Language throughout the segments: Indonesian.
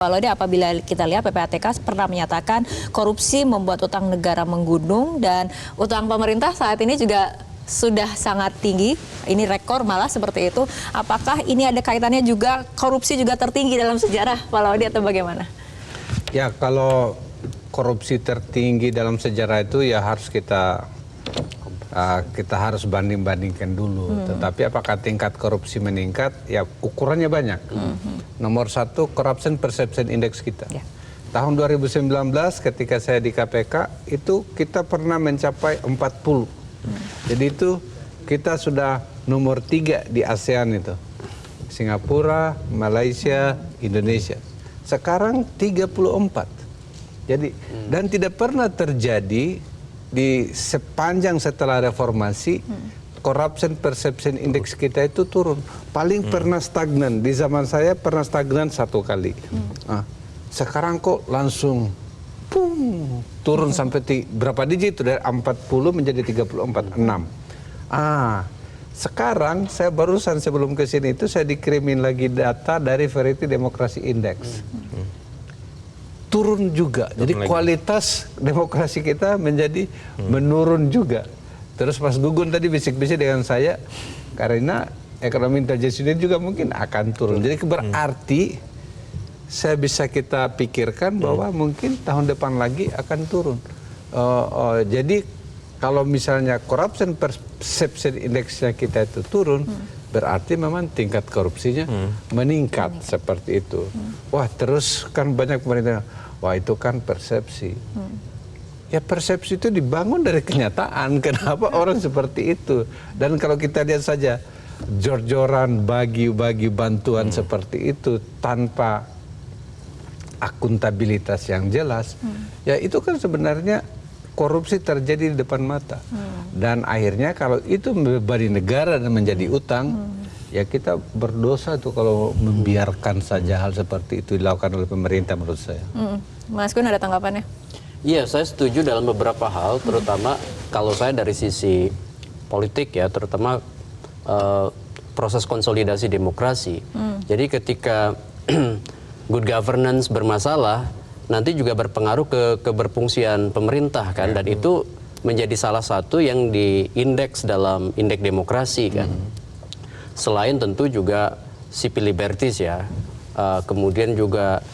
Kalau apabila kita lihat PPATK pernah menyatakan korupsi membuat utang negara menggunung dan utang pemerintah saat ini juga sudah sangat tinggi. Ini rekor malah seperti itu. Apakah ini ada kaitannya juga korupsi juga tertinggi dalam sejarah Pak Laudy atau bagaimana? Ya, kalau korupsi tertinggi dalam sejarah itu ya harus kita harus banding-bandingkan dulu. Tetapi apakah tingkat korupsi meningkat? Ya ukurannya banyak. Nomor satu, Corruption Perception Index kita. Ya. Tahun 2019 ketika saya di KPK itu kita pernah mencapai 40. Jadi itu kita sudah nomor 3 di ASEAN itu. Singapura, Malaysia, Indonesia. Sekarang 34. Jadi dan tidak pernah terjadi di sepanjang setelah reformasi Corruption Perception Index kita itu turun. Paling pernah stagnan. Di zaman saya pernah stagnan 1 kali. Sekarang kok langsung turun sampai berapa digit itu, dari 40 menjadi 34, 6. Sekarang saya barusan sebelum ke sini itu saya dikirimin lagi data dari Variety Democracy Index. Turun juga. Jadi kualitas demokrasi kita menjadi menurun juga. Terus Mas Gugun tadi bisik-bisik dengan saya, karena ekonomi intelijen ini juga mungkin akan turun. Jadi berarti saya bisa kita pikirkan bahwa mungkin tahun depan lagi akan turun. Jadi kalau misalnya Corruption Perception Index-nya kita itu turun, berarti memang tingkat korupsinya meningkat seperti itu. Wah, terus kan banyak pemerintah, wah itu kan persepsi. Ya persepsi itu dibangun dari kenyataan. Kenapa orang seperti itu? Dan kalau kita lihat saja jor-joran bagi-bagi bantuan seperti itu tanpa akuntabilitas yang jelas, ya itu kan sebenarnya korupsi terjadi di depan mata. Dan akhirnya kalau itu membebani negara dan menjadi utang, ya kita berdosa tuh kalau membiarkan saja hal seperti itu dilakukan oleh pemerintah menurut saya. Mas Gun ada tanggapannya? Iya, saya setuju dalam beberapa hal, terutama kalau saya dari sisi politik ya, terutama proses konsolidasi demokrasi. Jadi ketika good governance bermasalah, nanti juga berpengaruh ke keberfungsian pemerintah kan, dan itu menjadi salah satu yang diindeks dalam indeks demokrasi kan. Selain tentu juga civil liberties ya, kemudian juga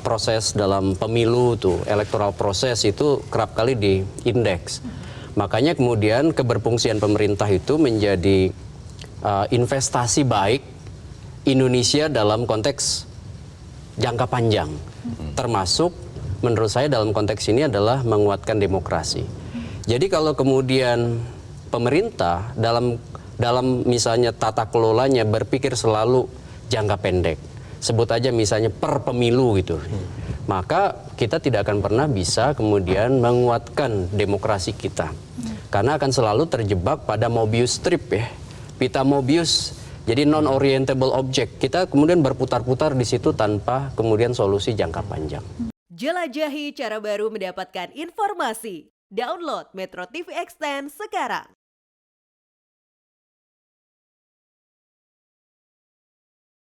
proses dalam pemilu tuh, electoral proses itu kerap kali diindeks. Makanya kemudian keberfungsian pemerintah itu menjadi investasi baik Indonesia dalam konteks jangka panjang. Termasuk menurut saya dalam konteks ini adalah menguatkan demokrasi. Jadi kalau kemudian pemerintah dalam misalnya tata kelolanya berpikir selalu jangka pendek, sebut aja misalnya per pemilu gitu, maka kita tidak akan pernah bisa kemudian menguatkan demokrasi kita, karena akan selalu terjebak pada Mobius strip ya, pita Mobius. Jadi non-orientable object, kita kemudian berputar-putar di situ tanpa kemudian solusi jangka panjang. Jelajahi cara baru mendapatkan informasi. Download Metro TV Extend sekarang.